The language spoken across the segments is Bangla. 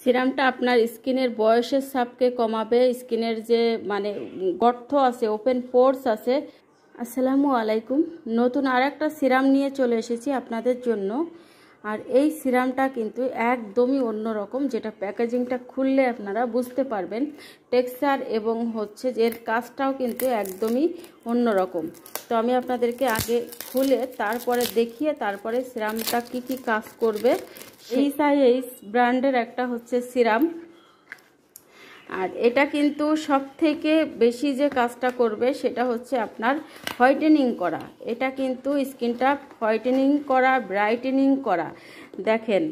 সিরামটা আপনার স্কিনের বয়সের ছাপকে কমাবে, স্কিনের যে গর্ত আছে, ওপেন পোরস আছে। আসসালামু আলাইকুম। নতুন আর একটা সিরাম নিয়ে চলে এসেছি আপনাদের জন্য। আর এই সিরামটা কিন্তু একদমই অন্যরকম, যেটা প্যাকেজিংটা খুললে আপনারা বুঝতে পারবেন। টেক্সচার এবং এর কাজটাও কিন্তু একদমই অন্যরকম। তো আমি আপনাদেরকে আগে খুলে তারপরে দেখিয়ে তারপরে সিরামটা কি কি কাজ করবে। এইচআইএইচ ব্র্যান্ডের একটা সিরাম। আর এটা কিন্তু সব থেকে বেশি যে কাজটা করবে সেটা আপনার হোয়াইটেনিং করা। এটা কিন্তু স্কিনটা হোয়াইটেনিং করা, ব্রাইটেনিং করা। দেখেন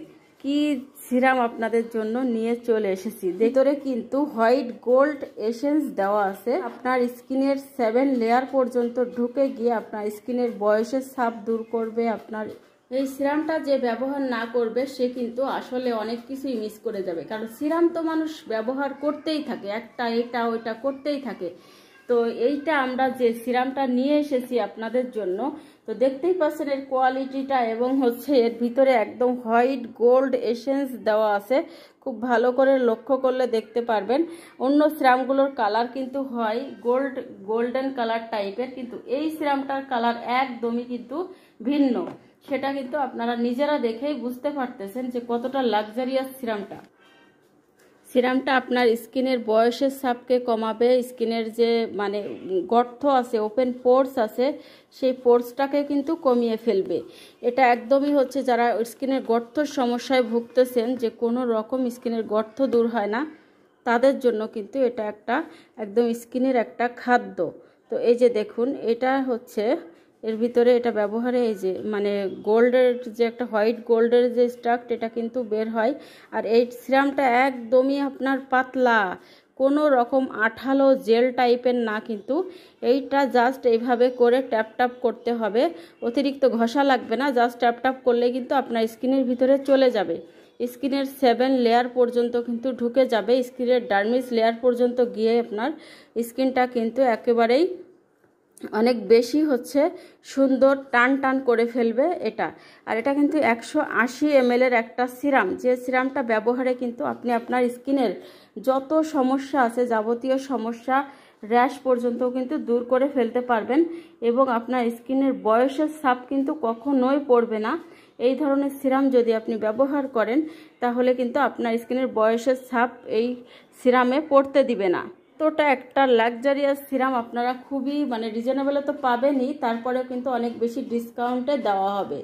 কি সিরাম আপনাদের জন্য নিয়ে চলে এসেছি। ভেতরে কিন্তু হোয়াইট গোল্ড এসেন্স দেওয়া আছে। আপনার স্কিনের 7 লেয়ার পর্যন্ত ঢুকে গিয়ে আপনার স্কিনের বয়সের ছাপ দূর করবে। আপনার এই সিরামটা যে ব্যবহার না করবে সে কিন্তু আসলে অনেক কিছুই মিস করে যাবে, কারণ সিরাম তো মানুষ ব্যবহার করতেই থাকে, একটা এটা ওইটা করতেই থাকে। তো এইটা আমরা যে সিরামটা নিয়ে এসেছি আপনাদের জন্য, তো দেখতেই পাচ্ছেন এর কোয়ালিটিটা, এবং এর ভিতরে একদম হোয়াইট গোল্ড এসেন্স দেওয়া আছে। খুব ভালো করে লক্ষ্য করলে দেখতে পারবেন। অন্য সিরামগুলোর কালার কিন্তু হয় গোল্ডেন কালার টাইপের, কিন্তু এই সিরামটার কালার একদমই কিন্তু ভিন্ন। সেটা কিন্তু আপনারা নিজেরা দেখেই বুঝতে পারতেছেন যে কতটা লাক্সারিয়াস সিরামটা আপনার স্কিনের বয়সের ছাপকে কমাবে, স্কিনের যে গর্ত আছে, ওপেন পোরস আছে, সেই পোরসটাকে কিন্তু কমিয়ে ফেলবে। এটা একদমই যারা স্কিনের গর্তর সমস্যায় ভুগতেছেন, যে কোনো রকম স্কিনের গর্ত দূর হয় না, তাদের জন্য কিন্তু এটা একদম স্কিনের একটা খাদ্য। তো এই যে দেখুন, এটা এর ভিতরে এটা ব্যবহারে এই যে গোল্ডের যে একটা হোয়াইট গোল্ডের যে স্ট্রাকচার, এটা কিন্তু বের হয়। আর এই সিরামটা একদমই আপনার পাতলা, কোনো রকম আঠালো জেল টাইপের না, কিন্তু এইটা জাস্ট এইভাবে করে ট্যাপ ট্যাপ করতে হবে। অতিরিক্ত ঘষা লাগবে না, জাস্ট ট্যাপ ট্যাপ করলে কিন্তু আপনার স্কিনের ভিতরে চলে যাবে। স্কিনের 7 লেয়ার পর্যন্ত কিন্তু ঢুকে যাবে। স্কিনের ডার্মিস লেয়ার পর্যন্ত গিয়ে আপনার স্কিনটা কিন্তু একেবারেই অনেক বেশি সুন্দর টান টান করে ফেলবে এটা। আর এটা কিন্তু 180 ml এর একটা সিরাম, যে সিরামটা ব্যবহারে কিন্তু আপনি আপনার স্কিনের যত সমস্যা আছে, যাবতীয় সমস্যা, র্যাশ পর্যন্ত কিন্তু দূর করে ফেলতে পারবেন, এবং আপনার স্কিনের বয়সের ছাপ কিন্তু কখনোই পড়বে না। এই ধরনের সিরাম যদি আপনি ব্যবহার করেন, তাহলে কিন্তু আপনার স্কিনের বয়সের ছাপ এই সিরামে পড়তে দিবে না। তো এটা একটা লাক্সারিয়াস সিরাম, আপনারা খুবই রিজনেবলে তো পাবেনই, তারপরেও কিন্তু অনেক বেশি ডিসকাউন্টে দেওয়া হবে।